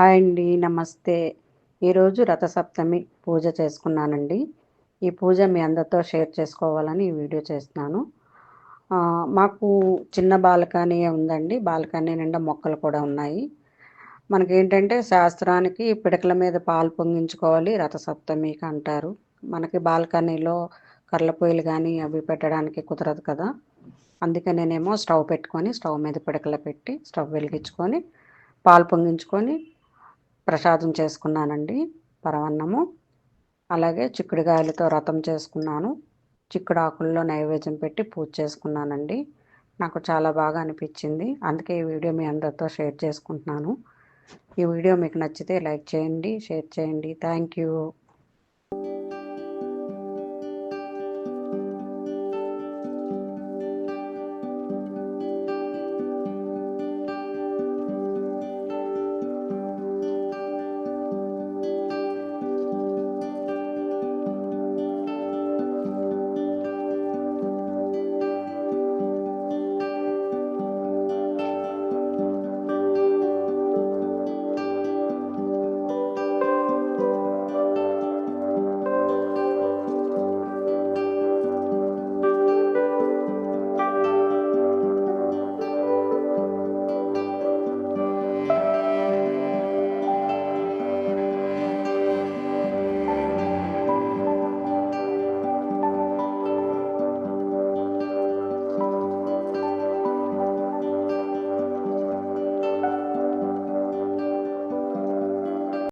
Hi అండి. నమస్తే. ఈరోజు రథసప్తమి పూజ చేసుకున్నానండి. ఈ పూజ మీ అందరితో షేర్ చేసుకోవాలని ఈ వీడియో చేస్తున్నాను. మాకు చిన్న బాల్కనీ ఉందండి. బాల్కనీ నిండా మొక్కలు కూడా ఉన్నాయి. మనకేంటంటే శాస్త్రానికి పిడకల మీద పాలు పొంగించుకోవాలి రథసప్తమికి అంటారు. మనకి బాల్కనీలో కర్రల పొయ్యిలు కానీ అవి పెట్టడానికి కుదరదు కదా! అందుకనేనేమో స్టవ్ పెట్టుకొని స్టవ్ మీద పిడకలు పెట్టి స్టవ్ వెలిగించుకొని పాలు పొంగించుకొని ప్రసాదం చేసుకున్నానండి. పరమాన్నము, అలాగే చిక్కుడుగాయలతో రథం చేసుకున్నాను. చిక్కుడు ఆకుల్లో నైవేద్యం పెట్టి పూజ చేసుకున్నానండి. నాకు చాలా బాగా అనిపించింది. అందుకే ఈ వీడియో మీ అందరితో షేర్ చేసుకుంటున్నాను. ఈ వీడియో మీకు నచ్చితే లైక్ చేయండి, షేర్ చేయండి. Thank you.